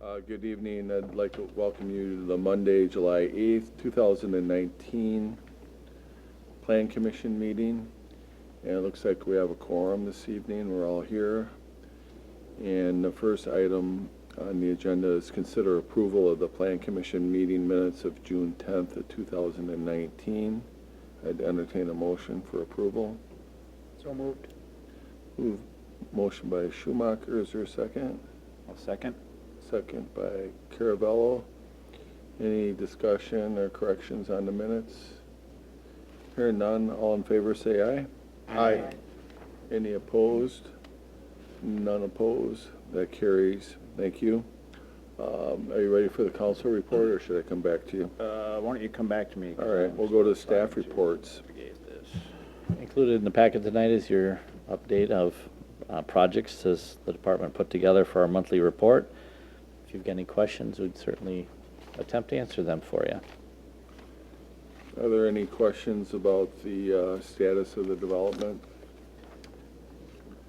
Good evening. I'd like to welcome you to the Monday, July 8th, 2019 Plan Commission meeting. And it looks like we have a quorum this evening. We're all here. And the first item on the agenda is consider approval of the Plan Commission meeting minutes of June 10th of 2019. I'd entertain a motion for approval. So moved. Motion by Schumacher. Is there a second? I'll second. Second by Caravello. Any discussion or corrections on the minutes? Hearing none, all in favor say aye. Aye. Any opposed? None opposed. That carries. Thank you. Are you ready for the council report, or should I come back to you? Why don't you come back to me? All right, we'll go to staff reports. Included in the packet tonight is your update of projects as the department put together for our monthly report. If you've got any questions, we'd certainly attempt to answer them for you. Are there any questions about the status of the development?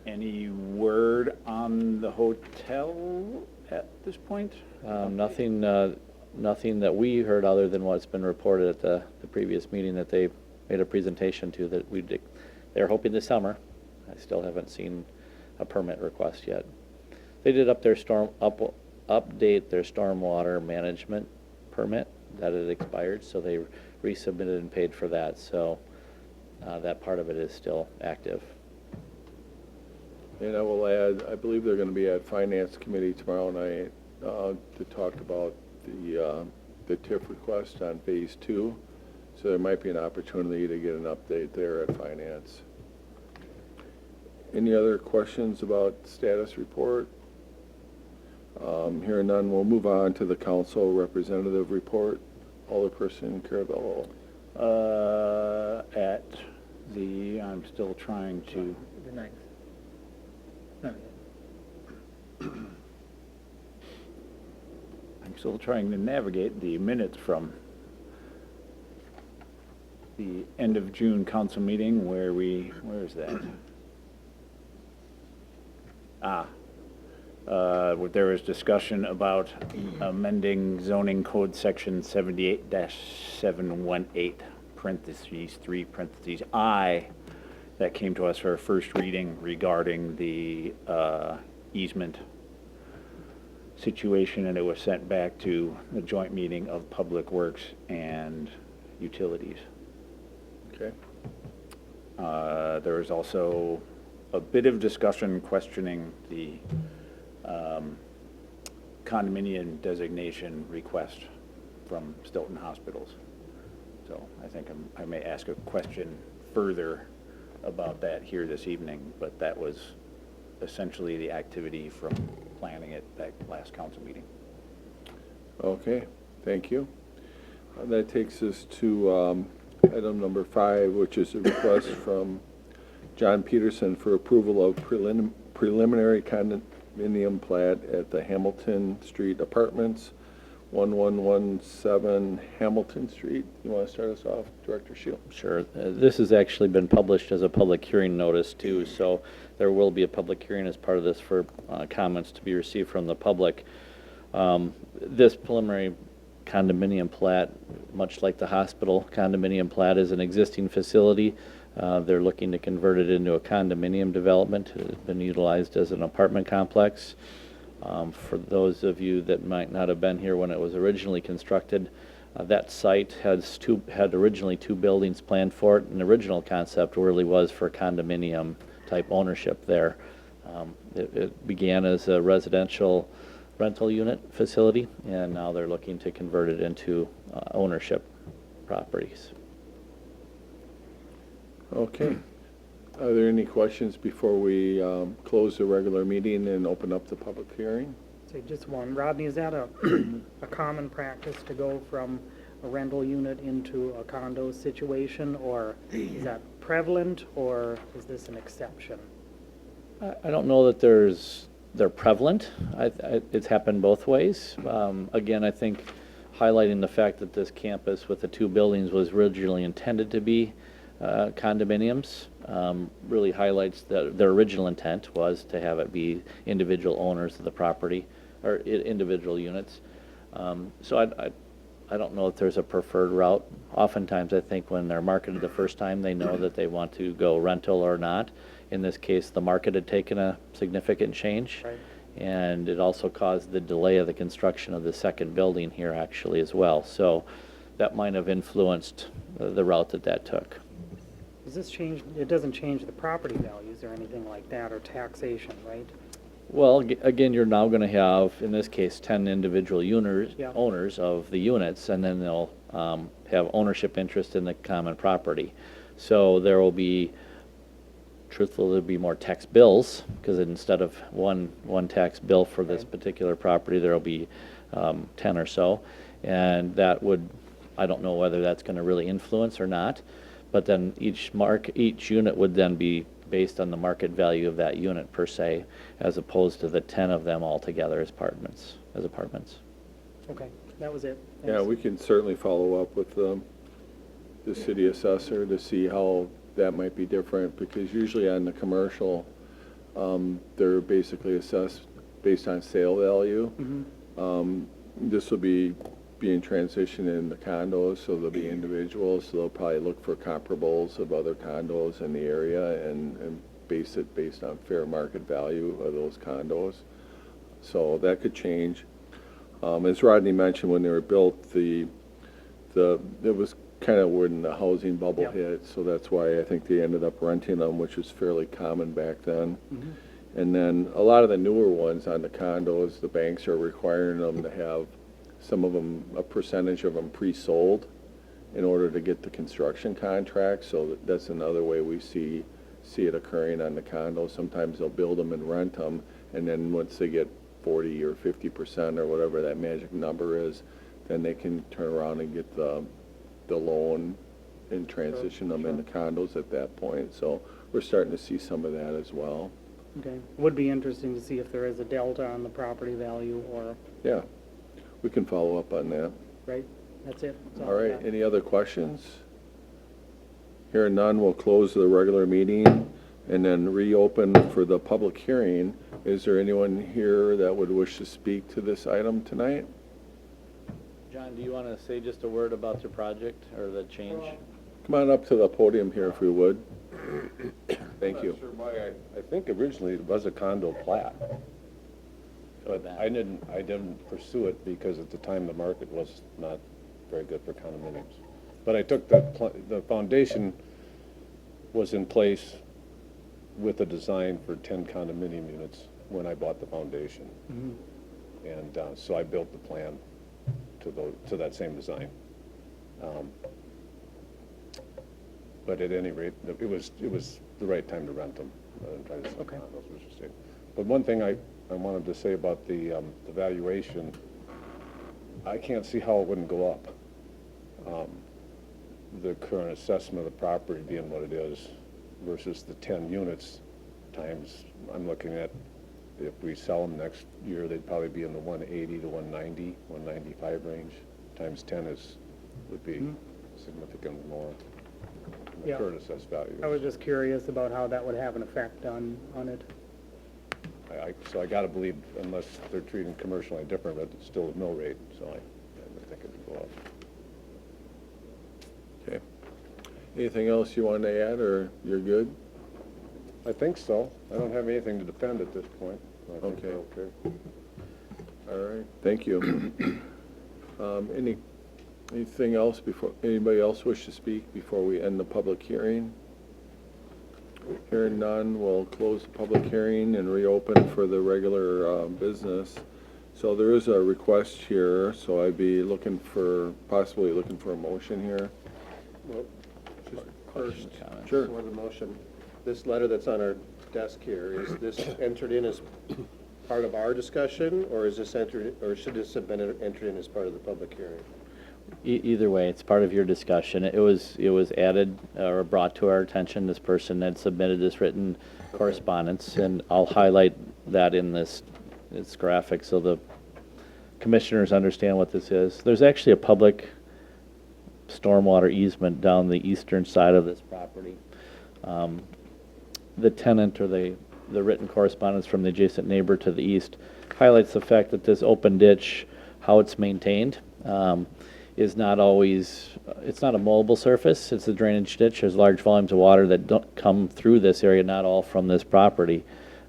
Any word on the hotel at this point? Nothing that we heard other than what's been reported at the previous meeting that they made a presentation to, that they're hoping this summer. I still haven't seen a permit request yet. They did update their stormwater management permit that had expired, so they resubmitted and paid for that. So that part of it is still active. And I will add, I believe they're going to be at Finance Committee tomorrow night to talk about the TIF request on Phase 2. So there might be an opportunity to get an update there at Finance. Any other questions about status report? Hearing none, we'll move on to the council representative report. Alderperson Caravello. I'm still trying to. The ninth. I'm still trying to navigate the minutes from the end of June council meeting where is that? There was discussion about amending zoning code section 78-718, parentheses 3, parentheses I, that came to us for our first reading regarding the easement situation, and it was sent back to the joint meeting of Public Works and Utilities. Okay. There was also a bit of discussion questioning the condominium designation request from Stoughton Hospitals. So I think I may ask a question further about that here this evening, but that was essentially the activity from planning at that last council meeting. Okay, thank you. That takes us to item number 5, which is a request from John Peterson for approval of preliminary condominium plat at the Hamilton Street Apartments, 1117 Hamilton Street. You want to start us off, Director Shield? Sure. This has actually been published as a public hearing notice too, so there will be a public hearing as part of this for comments to be received from the public. This preliminary condominium plat, much like the hospital condominium plat, is an existing facility. They're looking to convert it into a condominium development. It has been utilized as an apartment complex. For those of you that might not have been here when it was originally constructed, that site had originally 2 buildings planned for it, and the original concept really was for condominium type ownership there. It began as a residential rental unit facility, and now they're looking to convert it into ownership properties. Okay. Are there any questions before we close the regular meeting and open up the public hearing? Say just one. Rodney, is that a common practice to go from a rental unit into a condo situation, or is that prevalent, or is this an exception? I don't know that they're prevalent. It's happened both ways. Again, I think highlighting the fact that this campus with the 2 buildings was originally intended to be condominiums really highlights that their original intent was to have it be individual owners of the property. or individual units. So I don't know if there's a preferred route. Oftentimes, I think when they're marketed the first time, they know that they want to go rental or not. In this case, the market had taken a significant change. Right. And it also caused the delay of the construction of the second building here actually as well. So that might have influenced the route that took. Does this change, it doesn't change the property values or anything like that, or taxation, right? Well, again, you're now going to have, in this case, 10 individual Yeah. owners of the units, and then they'll have ownership interest in the common property. So there will be, truthfully, there'll be more tax bills, because instead of one tax bill for this Right. particular property, there'll be 10 or so. And that would, I don't know whether that's going to really influence or not, but then each unit would then be based on the market value of that unit per se, as opposed to the 10 of them all together as apartments. Okay, that was it. Yeah, Thanks. we can certainly follow up with the city assessor to see how that might be different, because usually on the commercial, they're basically assessed based on sale value. This will be being transitioned in the condos, so they'll be individuals, so they'll probably look for comparables of other condos in the area and base it based on fair market value of those condos. So that could change. As Rodney mentioned, when they were built, it was kind of when the housing bubble Yep. hit, so that's why I think they ended up renting them, which was fairly common back then. And then a lot of the newer ones on the condos, the banks are requiring them to have some of them, a percentage of them pre-sold in order to get the construction contract. So that's another way we see it occurring on the condos. Sometimes they'll build them and rent them, and then once they get 40 or 50% or whatever that magic number is, then they can turn around and get the loan and transition them into condos at that point. So we're starting to see some of that as well. Okay, would be interesting to see if there is a delta on the property value or, Yeah, we can follow up on that. right? That's it. That's All I right, got. any other questions? Hearing none, we'll close the regular meeting and then reopen for the public hearing. Is there anyone here that would wish to speak to this item tonight? John, do you want to say just a word about your project or the change? Come on up to the podium here if you would. Thank you. I'm not sure why, I think originally it was a condo plat, but I didn't pursue it because at the time the market was not very good for condominiums. But I took the foundation was in place with a design for 10 condominium units when I bought the foundation. And so I built the plan to that same design. But at any rate, it was the right time to rent them rather than try to sell Okay. condos, which is it. But one thing I wanted to say about the valuation, I can't see how it wouldn't go up. The current assessment of the property being what it is versus the 10 units times, I'm looking at, if we sell them next year, they'd probably be in the 180 to 190, 195 range. Times 10 would be significantly more than the Yeah. current assessed value. I was just curious about how that would have an effect on it. So I gotta believe, unless they're treating commercially different, but it's still a mill rate, so I would think it would go up. Okay. Anything else you wanted to add, or you're good? I think so. I don't have anything to defend at this point. I think Okay. we're okay. All right, thank you. Anything else anybody else wish to speak before we end the public hearing? Hearing none, we'll close the public hearing and reopen for the regular business. So there is a request here, so I'd be possibly looking for a motion here. Well, just first, Sure. for the motion, this letter that's on our desk here, is this entered in as part of our discussion, or is this or should this have been entered in as part of the public hearing? Either way, it's part of your discussion. It was added or brought to our attention. This person had submitted this written correspondence, and I'll highlight that in this graphic so the commissioners understand what this is. There's actually a public stormwater easement down the eastern side of this property. The tenant or the the written correspondence from the adjacent neighbor to the east highlights the fact that this open ditch, how it's maintained, is not always, it's not a mowable surface, it's a drainage ditch. There's large volumes of water that don't come through this area, not all from this property.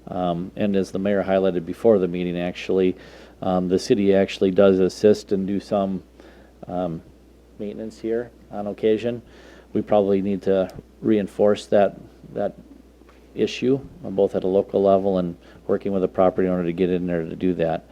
And as the mayor highlighted before the meeting, actually, the city actually does assist and do some maintenance here on occasion. We probably need to reinforce that issue, both at a local level and working with the property owner to get in there to do that.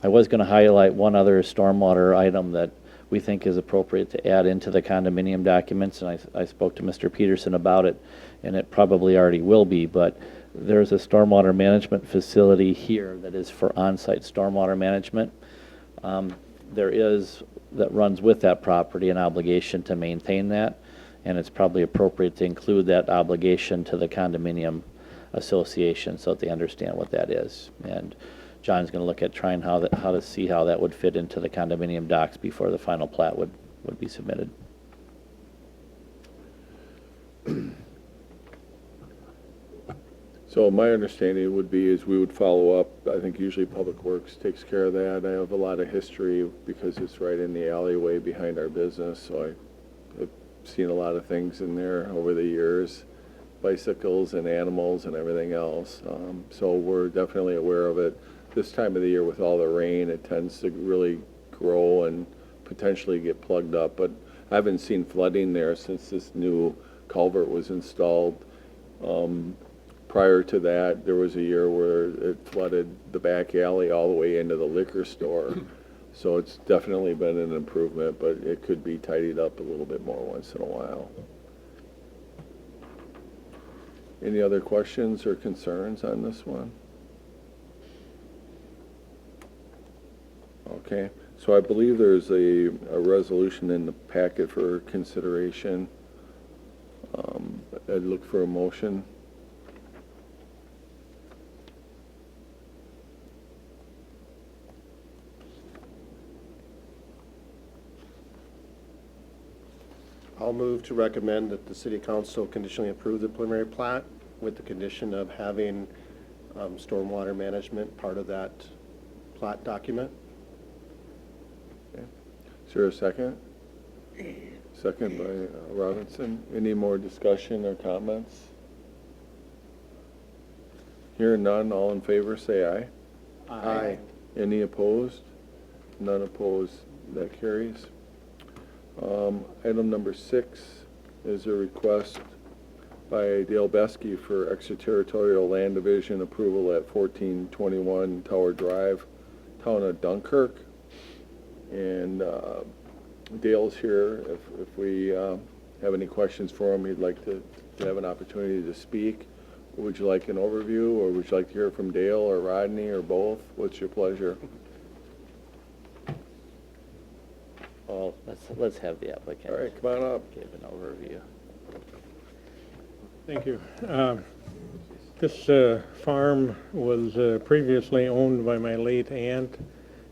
I was going to highlight one other stormwater item that we think is appropriate to add into the condominium documents, and I spoke to Mr. Peterson about it, and it probably already will be, but there's a stormwater management facility here that is for on-site stormwater management. There is, that runs with that property, an obligation to maintain that, and it's probably appropriate to include that obligation to the condominium association so that they understand what that is. And John's going to look at trying how to see how that would fit into the condominium docs before the final plat would be submitted. So my understanding would be is we would follow up. I think usually Public Works takes care of that. I have a lot of history because it's right in the alleyway behind our business, so I've seen a lot of things in there over the years, bicycles and animals and everything else. So we're definitely aware of it. This time of the year with all the rain, it tends to really grow and potentially get plugged up. But I haven't seen flooding there since this new culvert was installed. Prior to that, there was a year where it flooded the back alley all the way into the liquor store. So it's definitely been an improvement, but it could be tidied up a little bit more once in a while. Any other questions or concerns on this one? Okay, so I believe there's a resolution in the packet for consideration. I'd look for a motion. I'll move to recommend that the city council conditionally approve the preliminary plat with the condition of having stormwater management part of that plat document. Okay. Is there a second? Second by Robinson. Any more discussion or comments? Hearing none, all in favor, say aye. Aye. Any opposed? None opposed, that carries. Item number 6 is a request by Dale Beskey for extraterritorial land division approval at 1421 Tower Drive, town of Dunkirk. And Dale's here. If we have any questions for him, he'd like to have an opportunity to speak. Would you like an overview, or would you like to hear from Dale or Rodney or both? What's your pleasure? Well, let's have the applicant. All right, come on up. Give an overview. Thank you. This farm was previously owned by my late aunt.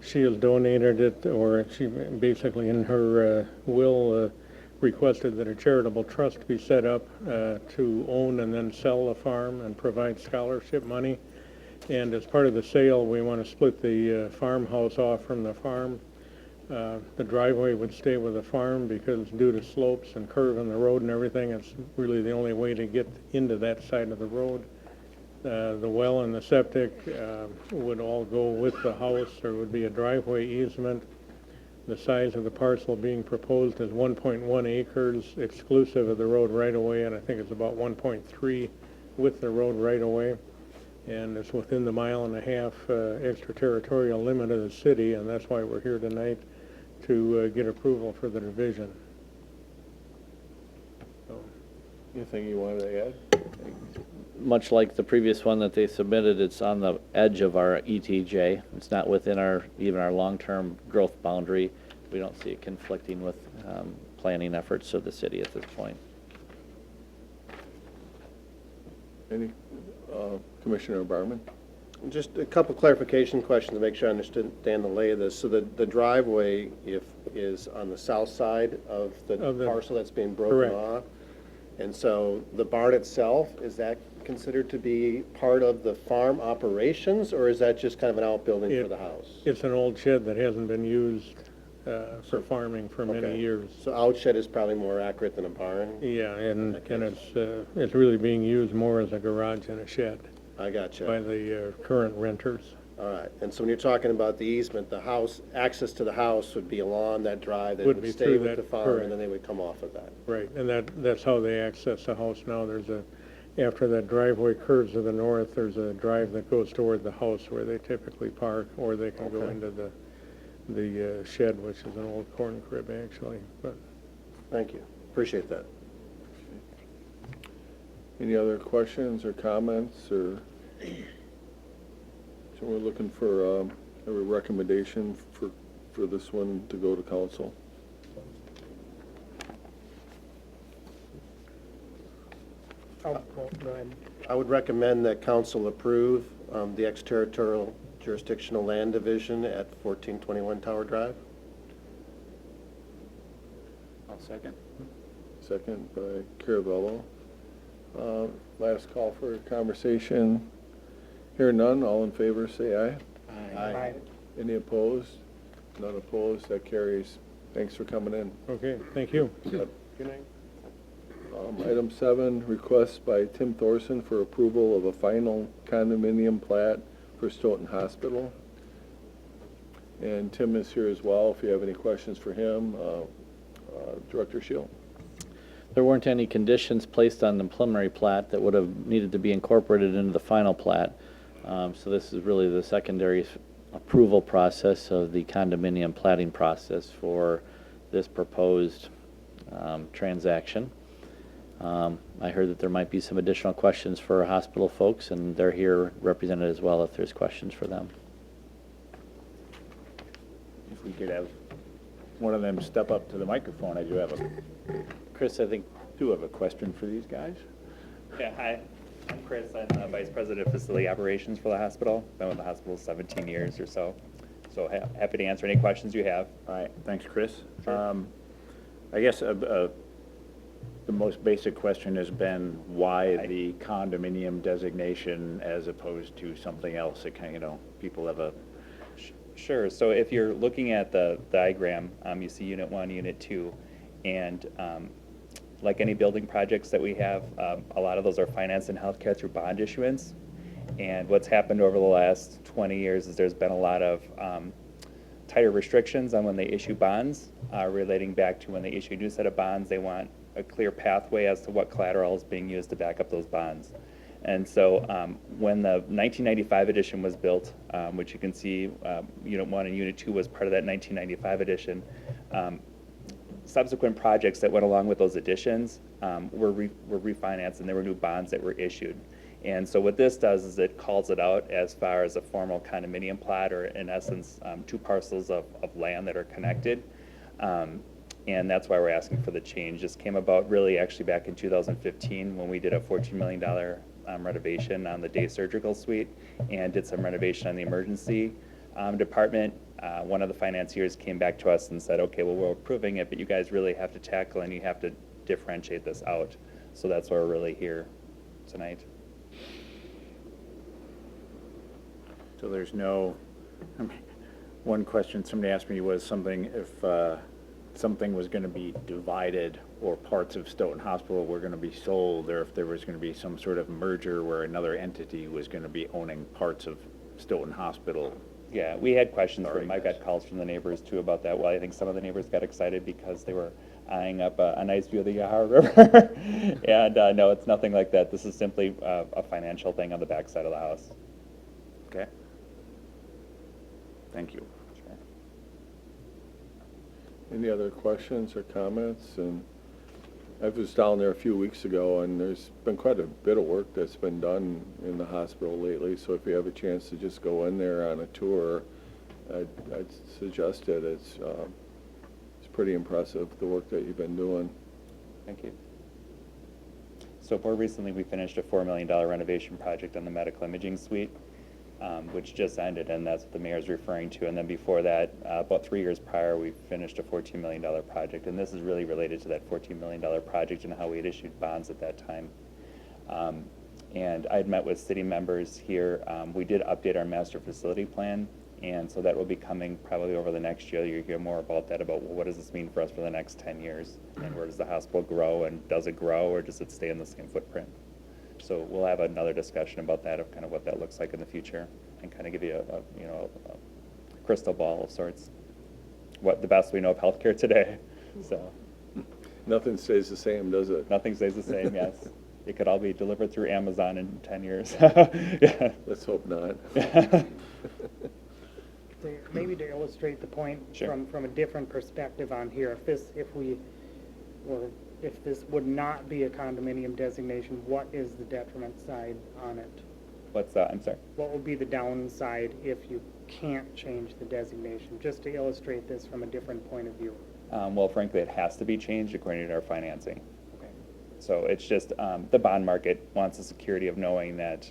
She has donated it, or she basically in her will requested that a charitable trust be set up to own and then sell the farm and provide scholarship money. And as part of the sale, we want to split the farmhouse off from the farm. The driveway would stay with the farm because due to slopes and curve in the road and everything, it's really the only way to get into that side of the road. The well and the septic would all go with the house. There would be a driveway easement. The size of the parcel being proposed is 1.1 acres exclusive of the road right-of-way, and I think it's about 1.3 with the road right-of-way. And it's within the 1.5 mile extraterritorial limit of the city, and that's why we're here tonight to get approval for the division. So, Anything you wanted to add? Much like the previous one that they submitted, it's on the edge of our ETJ. It's not within even our long-term growth boundary. We don't see it conflicting with planning efforts of the city at this point. Any, Commissioner Barman? Just a couple clarification questions to make sure I understand the lay of this. So the driveway is on the south side of the parcel that's being broken Correct. off? And so the barn itself, is that considered to be part of the farm operations, or is that just kind of an outbuilding for It- the house? It's an old shed that hasn't been used for farming for many Okay. years. So outshed is probably more accurate than a barn? Yeah, and it's really being used more as a garage than a shed I gotcha. by the current renters. All right, and so when you're talking about the easement, the house, access to the house would be along that drive that Would would be stay through with that, the farm, correct. and then they would come off of that. Right, and that's how they access the house now. After that driveway curves to the north, there's a drive that goes toward the house where they typically park, or they can go Okay. into the shed, which is an old corn crib, actually, but. Thank you, appreciate that. Any other questions or comments, or? So we're looking for a recommendation for this one to go to council. Oh, well, go ahead. I would recommend that council approve the extraterritorial jurisdictional land division at 1421 Tower Drive. I'll second. Second by Caravello. Last call for conversation. Hear none, all in favor, say aye. Aye. Any opposed? None opposed, that carries. Thanks for coming in. Okay, thank you. Good night. Item 7, request by Tim Thorson for approval of a final condominium plat for Stoughton Hospital. And Tim is here as well, if you have any questions for him. Director Shield. There weren't any conditions placed on the preliminary plat that would have needed to be incorporated into the final plat. So this is really the secondary approval process of the condominium platting process for this proposed transaction. I heard that there might be some additional questions for our hospital folks, and they're here represented as well if there's questions for them. If we could have one of them step up to the microphone, I do have Chris, I think a question for these guys. Yeah, hi, I'm Chris. I'm the Vice President of Facility Operations for the hospital. Been with the hospital 17 years or so. So happy to answer any questions you have. All right, thanks, Chris. I guess the most basic question has been why the condominium designation as opposed to something else that kind of, people have a. Sure, so if you're looking at the diagram, you see Unit 1, Unit 2, and like any building projects that we have, a lot of those are financed in healthcare through bond issuance. And what's happened over the last 20 years is there's been a lot of tighter restrictions on when they issue bonds, relating back to when they issue a new set of bonds, they want a clear pathway as to what collateral is being used to back up those bonds. And so when the 1995 edition was built, which you can see Unit 1 and Unit 2 was part of that 1995 edition, subsequent projects that went along with those additions were refinanced, and there were new bonds that were issued. And so what this does is it calls it out as far as a formal condominium plat, or in essence, two parcels of land that are connected. And that's why we're asking for the change. This came about really actually back in 2015 when we did a $14 million renovation on the day surgical suite and did some renovation on the emergency department. One of the financiers came back to us and said, okay, well, we're approving it, but you guys really have to tackle and you have to differentiate this out. So that's why we're really here tonight. So there's no, one question somebody asked me was something, if something was going to be divided or parts of Stoughton Hospital were going to be sold, or if there was going to be some sort of merger where another entity was going to be owning parts of Stoughton Hospital. Yeah, we had questions from, I got calls from the neighbors too about that. Well, I think some of the neighbors got excited because they were eyeing up a nice view of the Yahar River. And no, it's nothing like that. This is simply a financial thing on the backside of the house. Okay? Thank you. Sure. Any other questions or comments? And I was down there a few weeks ago, and there's been quite a bit of work that's been done in the hospital lately, so if you have a chance to just go in there on a tour, I'd suggest it. It's pretty impressive, the work that you've been doing. Thank you. So more recently, we finished a $4 million renovation project on the medical imaging suite, which just ended, and that's what the mayor's referring to. And then before that, about 3 years prior, we finished a $14 million project. And this is really related to that $14 million project and how we had issued bonds at that time. And I'd met with city members here. We did update our master facility plan, and so that will be coming probably over the next year. You'll hear more about that, about, well, what does this mean for us for the next 10 years? And where does the hospital grow, and does it grow, or does it stay in the same footprint? So we'll have another discussion about that, of kind of what that looks like in the future, and kind of give you a crystal ball of sorts. What the best we know of healthcare today. So Nothing stays the same, does it? nothing stays the same, yes. It could all be delivered through Amazon in 10 years. Yeah. Let's hope not. Maybe to illustrate the point Sure. from a different perspective on here, if this would not be a condominium designation, what is the detriment side on it? What's that? I'm sorry. What would be the downside if you can't change the designation? Just to illustrate this from a different point of view. Well, frankly, it has to be changed according to our financing. Okay. So it's just, the bond market wants the security of knowing that,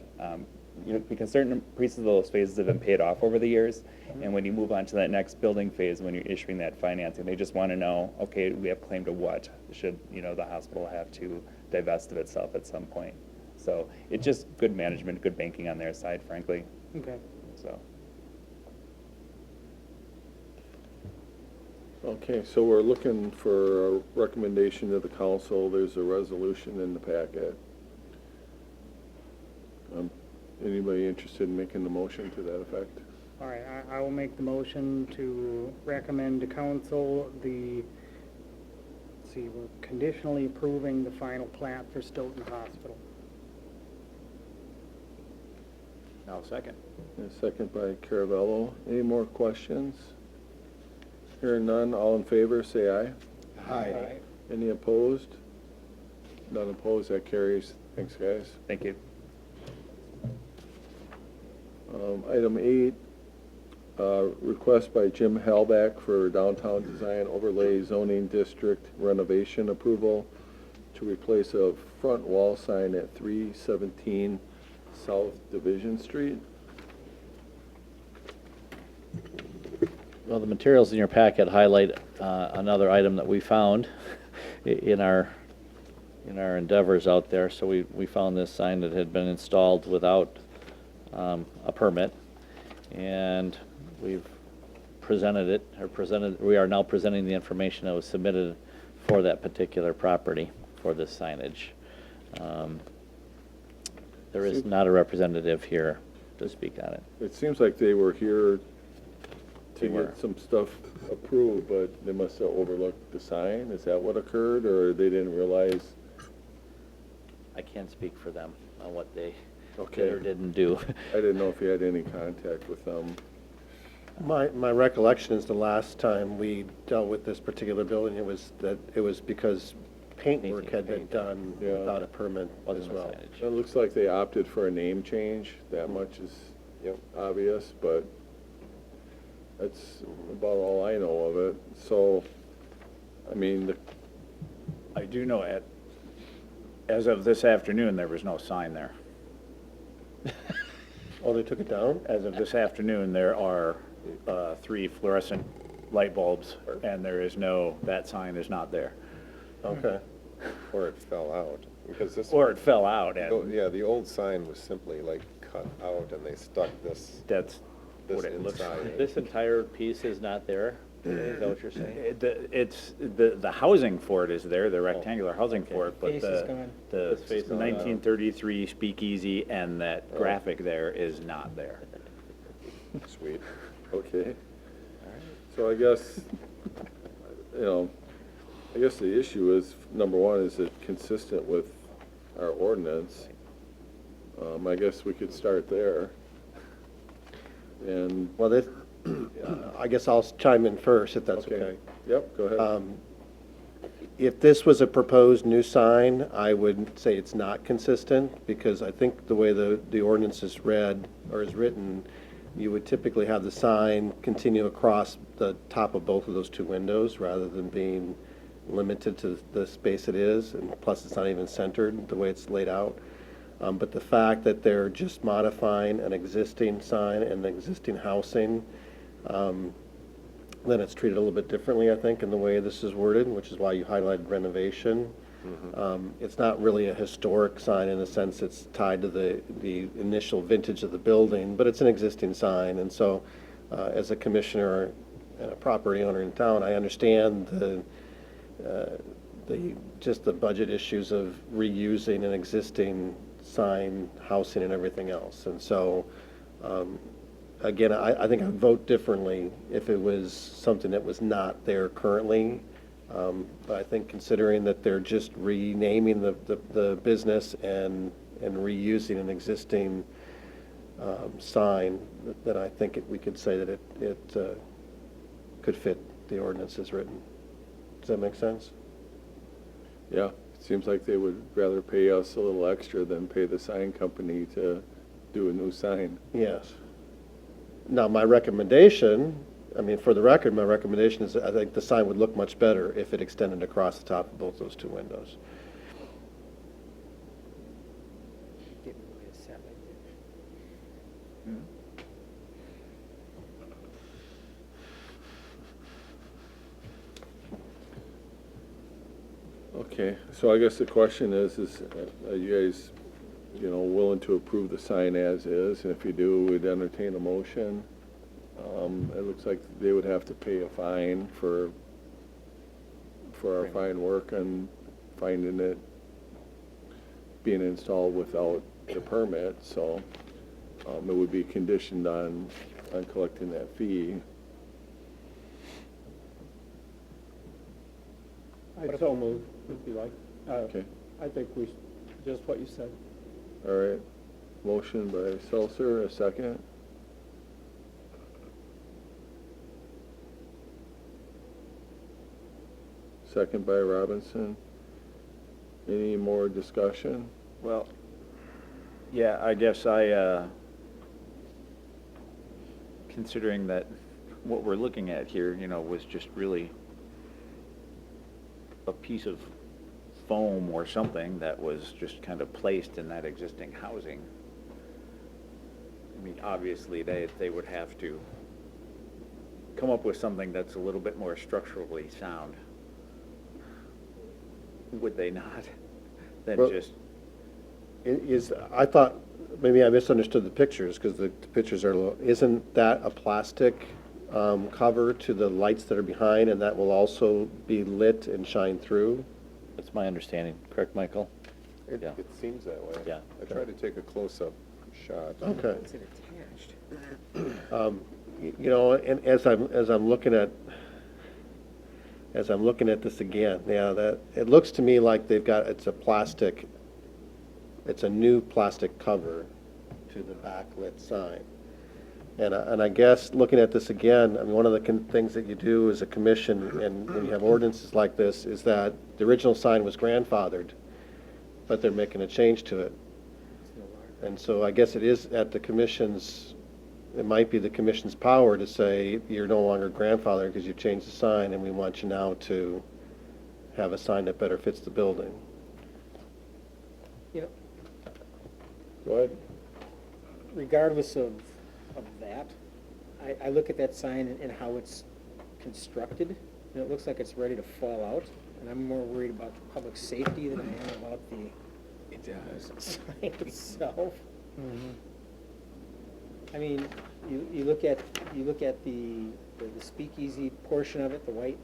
because certain pieces of those phases have been paid off over the years, and when you move on to that next building phase, when you're issuing that financing, they just want to know, okay, we have claim to what? Should, the hospital have to divest of itself at some point? So it's just good management, good banking on their side, frankly, Okay. so. Okay, so we're looking for a recommendation to the council. There's a resolution in the packet. Anybody interested in making the motion to that effect? All right, I will make the motion to recommend to council we're conditionally approving the final plat for Stoughton Hospital. Now, second. And a second by Caravello. Any more questions? Hearing none, all in favor, say aye. Aye. Any opposed? None opposed, that carries. Thanks, guys. Thank you. Item 8, request by Jim Halbach for downtown design overlay zoning district renovation approval to replace a front wall sign at 317 South Division Street. Well, the materials in your packet highlight another item that we found in our endeavors out there. So we found this sign that had been installed without a permit, and we are now presenting the information that was submitted for that particular property for this signage. There is not a representative here to speak on it. It seems like they were here They to were. get some stuff approved, but they must have overlooked the sign. Is that what occurred, or they didn't realize? I can't speak for them on what they Okay. did or didn't do. I didn't know if you had any contact with them. My recollection is the last time we dealt with this particular building, it was because paintwork had been done Yeah. without a permit as Wasn't a well. signage. It looks like they opted for a name change. That much is obvious, but that's about all I know of it. So, I mean, I do know as of this afternoon, there was no sign there. Oh, they took it down? As of this afternoon, there are 3 fluorescent light bulbs, and that sign is not there. Okay. Or it fell out, because this, Or it fell out, oh, and yeah, the old sign was simply like cut out, and they stuck this that's this what it looks inside. like. This entire piece is not there? Is that what you're saying? The housing for it is there, the rectangular housing for it, but Face is gone. the This face is gone. 1933 speakeasy and that graphic there is not there. Sweet. okay. So I guess, the issue is, number one, is it consistent with our ordinance? I guess we could start there. And, Well, this, I guess I'll chime in first, if that's okay. okay. Yep, go ahead. If this was a proposed new sign, I would say it's not consistent, because I think the way the ordinance is read, or is written, you would typically have the sign continue across the top of both of those 2 windows, rather than being limited to the space it is, and plus it's not even centered the way it's laid out. But the fact that they're just modifying an existing sign and existing housing, then it's treated a little bit differently, I think, in the way this is worded, which is why you highlighted renovation. It's not really a historic sign in the sense it's tied to the initial vintage of the building, but it's an existing sign. And so, as a commissioner and a property owner in town, I understand just the budget issues of reusing an existing sign, housing, and everything else. And so, again, I think I'd vote differently if it was something that was not there currently. But I think considering that they're just renaming the business and reusing an existing sign, that I think we could say that it could fit the ordinance as written. Does that make sense? Yeah, it seems like they would rather pay us a little extra than pay the sign company to do a new sign. Yes. Now, my recommendation, I mean, for the record, my recommendation is that I think the sign would look much better if it extended across the top of both those two windows. Okay, so I guess the question is are you guys, willing to approve the sign as is? And if you do, we'd entertain a motion. It looks like they would have to pay a fine for our fine work on finding it being installed without the permit, so it would be conditioned on collecting that fee. I'd so move, if you like. Okay. I think just what you said. All right, motion by Seltzer, a second. Second by Robinson. Any more discussion? Well, yeah, I guess considering that what we're looking at here, was just really a piece of foam or something that was just kind of placed in that existing housing. I mean, obviously, they would have to come up with something that's a little bit more structurally sound. Would they not? Than Well, just... I thought, maybe I misunderstood the pictures, because the pictures are, isn't that a plastic cover to the lights that are behind, and that will also be lit and shine through? That's my understanding. Correct, Michael? It Yeah. seems that way. Yeah. I tried to take a close-up shot. Okay. And as I'm looking at this again, that it looks to me like it's a new plastic cover to the backlit sign. And I guess looking at this again, I mean, one of the things that you do as a commission, and when you have ordinances like this, is that the original sign was grandfathered, but they're making a change to it. And so I guess it might be the commission's power to say, you're no longer grandfathered because you've changed the sign, and we want you now to have a sign that better fits the building. You know, Go ahead. regardless of that, I look at that sign and how it's constructed, and it looks like it's ready to fall out, and I'm more worried about the public safety than I am about the sign itself. I mean, you look at the speakeasy portion of it, the white,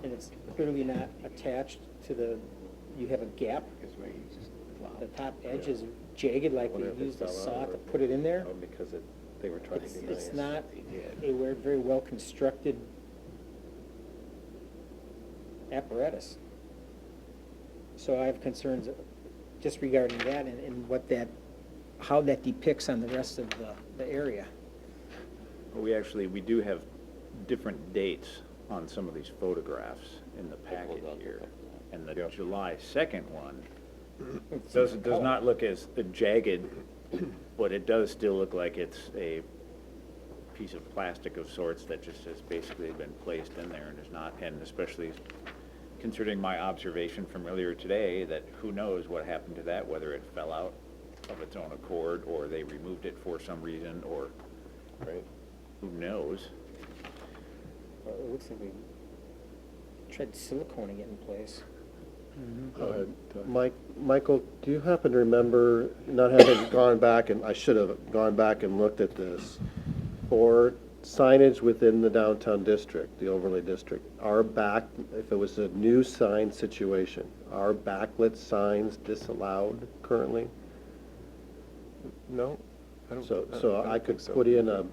and it's clearly not attached to you have a gap. The top edge is jagged, like they used a saw to put it in there. Because they were trying to be nice. It's not a very well constructed apparatus. So I have concerns just regarding that and how that depicts on the rest of the area. We do have different dates on some of these photographs in the packet here. And the July 2nd one does not look as jagged, but it does still look like it's a piece of plastic of sorts that just has basically been placed in there and is not, and especially considering my observation from earlier today, that who knows what happened to that, whether it fell out of its own accord, or they removed it for some reason, or who knows. Well, it looks like we tried siliconing it in place. Go ahead, Todd. Michael, do you happen to remember, not having gone back, and I should have gone back and looked at this, for signage within the downtown district, the overlay district, if it was a new sign situation, are backlit signs disallowed currently? No? I don't- So don't I think could so. put in I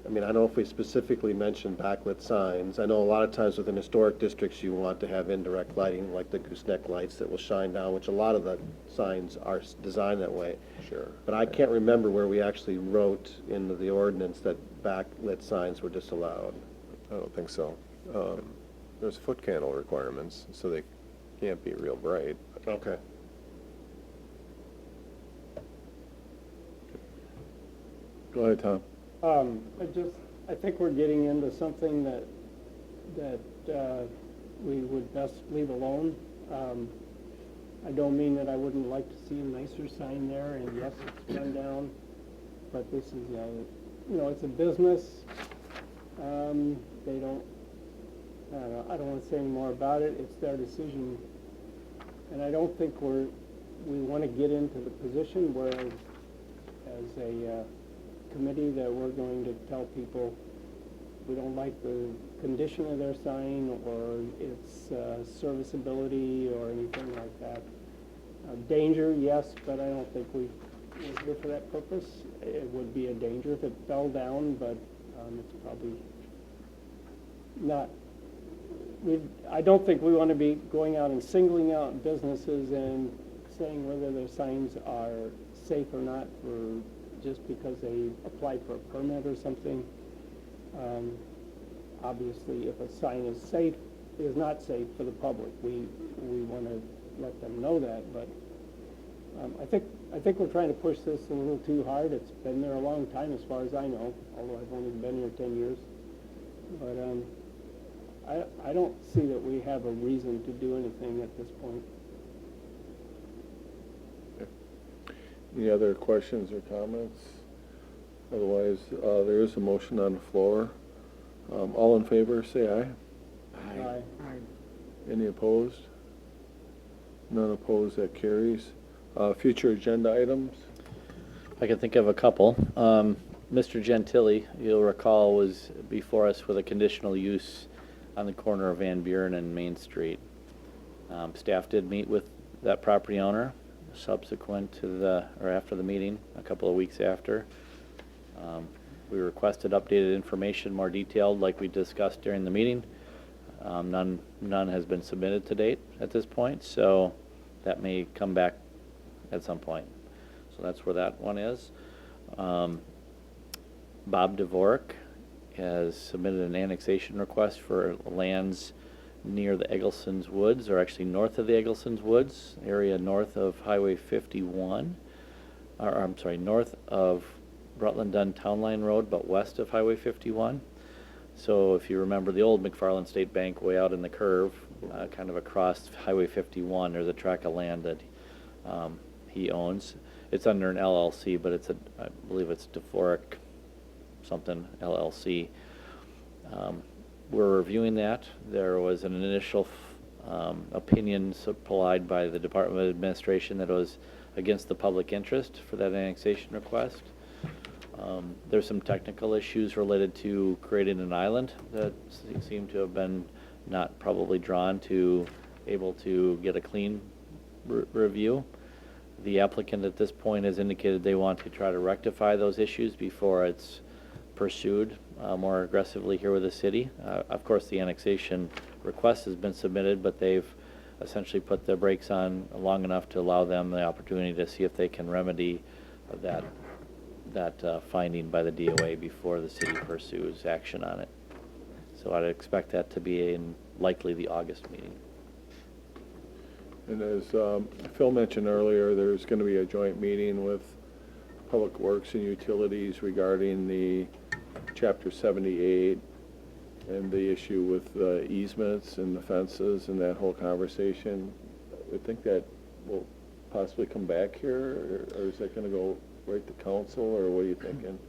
mean, I don't know if we specifically mentioned backlit signs. I know a lot of times within historic districts, you want to have indirect lighting, like the gooseneck lights that will shine down, which a lot of the signs are designed that way. Sure. But I can't remember where we actually wrote into the ordinance that backlit signs were disallowed. I don't think so. There's foot candle requirements, so they can't be real bright. Okay. Go ahead, Tom. I think we're getting into something that we would best leave alone. I don't mean that I wouldn't like to see a nicer sign there, and yes, it's run down, but this is it's a business. They don't, I don't want to say any more about it. It's their decision. And I don't think we want to get into the position where as a committee that we're going to tell people we don't like the condition of their sign or its serviceability or anything like that. Danger, yes, but I don't think we're here for that purpose. It would be a danger if it fell down, but it's probably not. I don't think we want to be going out and singling out businesses and saying whether their signs are safe or not for just because they applied for a permit or something. Obviously, if a sign is not safe for the public, we want to let them know that. But I think we're trying to push this a little too hard. It's been there a long time, as far as I know, although I've only been here 10 years. But I don't see that we have a reason to do anything at this point. Any other questions or comments? Otherwise, there is a motion on the floor. All in favor, say aye. Aye. Any opposed? None opposed, that carries. Future agenda items? I can think of a couple. Mr. Gentili, you'll recall, was before us with a conditional use on the corner of Van Buren and Main Street. Staff did meet with that property owner subsequent to after the meeting, a couple of weeks after. We requested updated information, more detailed, like we discussed during the meeting. None has been submitted to date at this point, so that may come back at some point. So that's where that one is. Bob Dvorak has submitted an annexation request for lands near the Eggleston's Woods, or actually north of the Eggleston's Woods, area north of Highway 51, or I'm sorry, north of Rutland Dunn Town Line Road, but west of Highway 51. So if you remember the old McFarland State Bank way out in the curve, kind of across Highway 51, there's a tract of land that he owns. It's under an LLC, but I believe it's Dvorak something LLC. We're reviewing that. There was an initial opinion supplied by the Department of Administration that it was against the public interest for that annexation request. There's some technical issues related to creating an island that seem to have been not probably drawn to able to get a clean review. The applicant at this point has indicated they want to try to rectify those issues before it's pursued more aggressively here with the city. Of course, the annexation request has been submitted, but they've essentially put the brakes on long enough to allow them the opportunity to see if they can remedy that finding by the DOA before the city pursues action on it. So I'd expect that to be in likely the August meeting. And as Phil mentioned earlier, there's going to be a joint meeting with Public Works and Utilities regarding the Chapter 78 and the issue with the easements and the fences and that whole conversation. I think that will possibly come back here, or is that going to go right to council, or what are you thinking?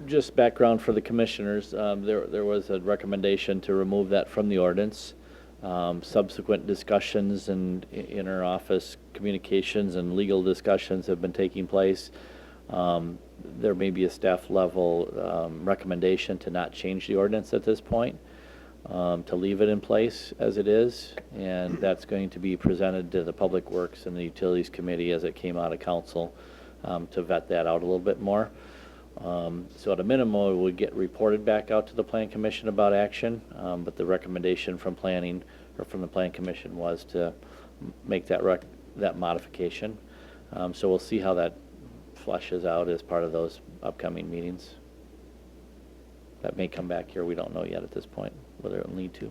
Just background for the commissioners, there was a recommendation to remove that from the ordinance. Subsequent discussions and inter-office communications and legal discussions have been taking place. There may be a staff level recommendation to not change the ordinance at this point, to leave it in place as it is, and that's going to be presented to the Public Works and the Utilities Committee as it came out of council, to vet that out a little bit more. So at a minimum, it would get reported back out to the Plan Commission about action, but the recommendation from planning, or from the Plan Commission, was to make that modification. So we'll see how that flushes out as part of those upcoming meetings. That may come back here, we don't know yet at this point, whether it'll need to.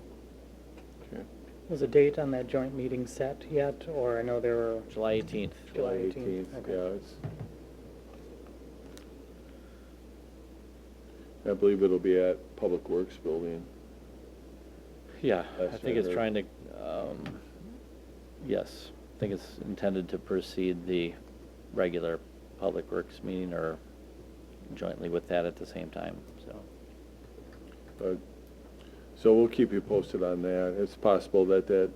Okay. Was a date on that joint meeting set yet, or I know there were? July 18th. July 18th, Yeah, okay. I believe it'll be at Public Works Building. Yeah, I That's think right, it's right. trying to, yes, I think it's intended to precede the regular Public Works meeting, or jointly with that at the same time, so. So we'll keep you posted on that. It's possible that the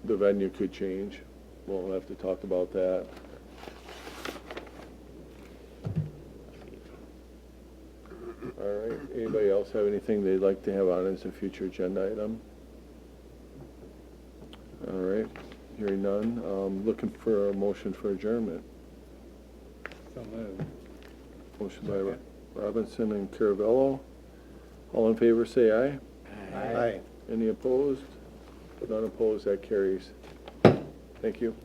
venue could change. We'll have to talk about that. All right, anybody else have anything they'd like to have on as a future agenda item? All right, hearing none, looking for a motion for adjournment. Motion by Robinson and Caravello. All in favor, say aye. Aye. Any opposed? None opposed, that carries. Thank you.